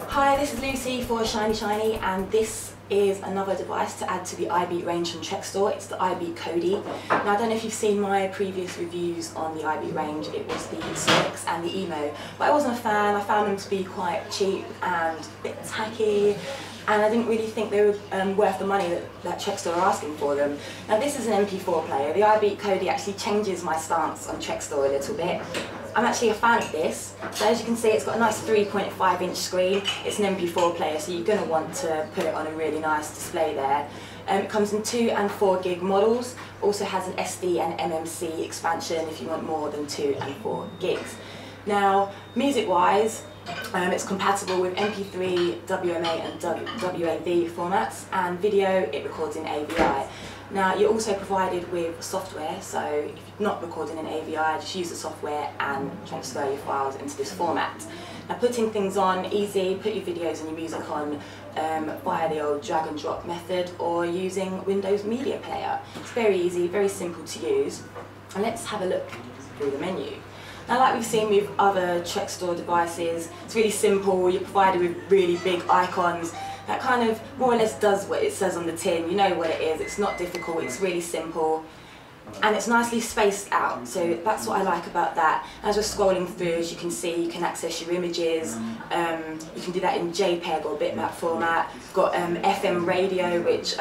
Hi, this is Lucy for Shiny Shiny, and this is another device to add to the iBeat range from Trekstor. It's the iBeat Cody. Now, I don't know if you've seen my previous reviews on the iBeat range. It was the Slicks and the Emo, but I wasn't a fan. I found them to be quite cheap and a bit tacky, and I didn't really think they were worth the money that Trekstor are asking for them. Now, this is an MP4 player. The iBeat Cody actually changes my stance on Trekstor a little bit. I'm actually a fan of this. So as you can see, it's got a nice 3.5-inch screen. It's an MP4 player, so you're going to want to put it on a really nice display there. It comes in 2 and 4 gig models. Also has an SD and MMC expansion if you want more than 2 and 4 gigs. Now, music-wise, it's compatible with MP3, WMA and WAV formats, and video it records in AVI. Now, you're also provided with software, so if you're not recording in AVI, just use the software and transfer your files into this format. Now, putting things on, easy, put your videos and your music on via the old drag and drop method or using Windows Media Player. It's very easy, very simple to use. And let's have a look through the menu. Now, like we've seen with other Trekstor devices, it's really simple. You're provided with really big icons that kind of more or less does what it says on the tin. You know what it is. It's not difficult. It's really simple, and it's nicely spaced out. So that's what I like about that. As we're scrolling through, as you can see, you can access your images. You can do that in JPEG or bitmap format. You've got FM radio, which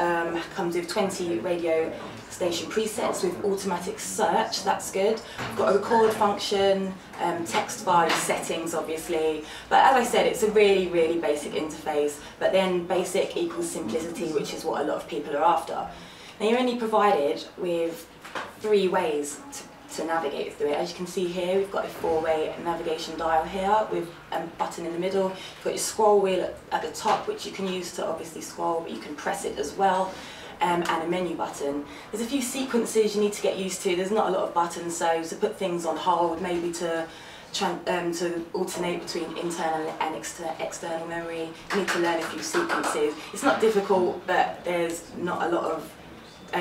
comes with 20 radio station presets with automatic search. That's good. We've got a record function, text file settings obviously, but as I said, it's a really basic interface, but then basic equals simplicity, which is what a lot of people are after. Now, you're only provided with 3 ways to navigate through it. As you can see here, we've got a 4-way navigation dial here with a button in the middle. You've got your scroll wheel at the top, which you can use to obviously scroll, but you can press it as well. And a menu button. There's a few sequences you need to get used to. There's not a lot of buttons, so to put things on hold, maybe to alternate between internal and external memory, you need to learn a few sequences. It's not difficult, but there's not a lot of,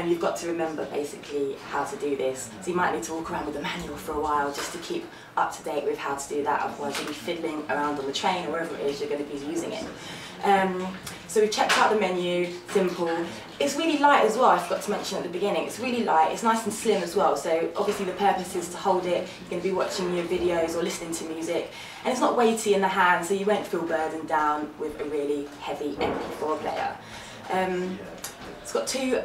you've got to remember basically how to do this. So you might need to walk around with a manual for a while just to keep up to date with how to do that, otherwise you'll be fiddling around on the train or wherever it is you're going to be using it. So we've checked out the menu, simple. It's really light as well, I forgot to mention at the beginning. It's really light, it's nice and slim as well, so obviously the purpose is to hold it. You're going to be watching your videos or listening to music, and it's not weighty in the hand, so you won't feel burdened down with a really heavy MP4 player. It's got 2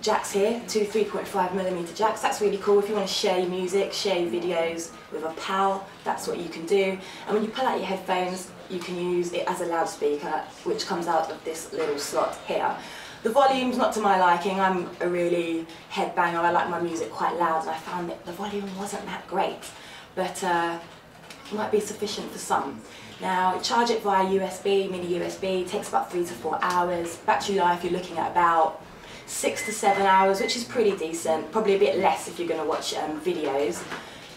jacks here, 2 3.5mm jacks. That's really cool. If you want to share your music, share your videos with a pal, that's what you can do. And when you pull out your headphones, you can use it as a loudspeaker, which comes out of this little slot here. The volume's not to my liking. I'm a really headbanger. I like my music quite loud, and I found that the volume wasn't that great, but it might be sufficient for some. Now, charge it via USB, mini USB, it takes about 3 to 4 hours. Battery life, you're looking at about 6 to 7 hours, which is pretty decent, probably a bit less if you're going to watch videos.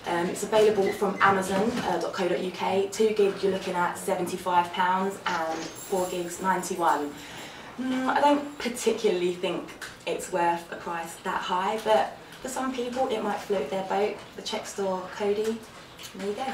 It's available from amazon.co.uk. 2 gig you're looking at £75 and 4 gigs 91. I don't particularly think it's worth a price that high, but for some people it might float their boat. The Trekstor Cody, there you go.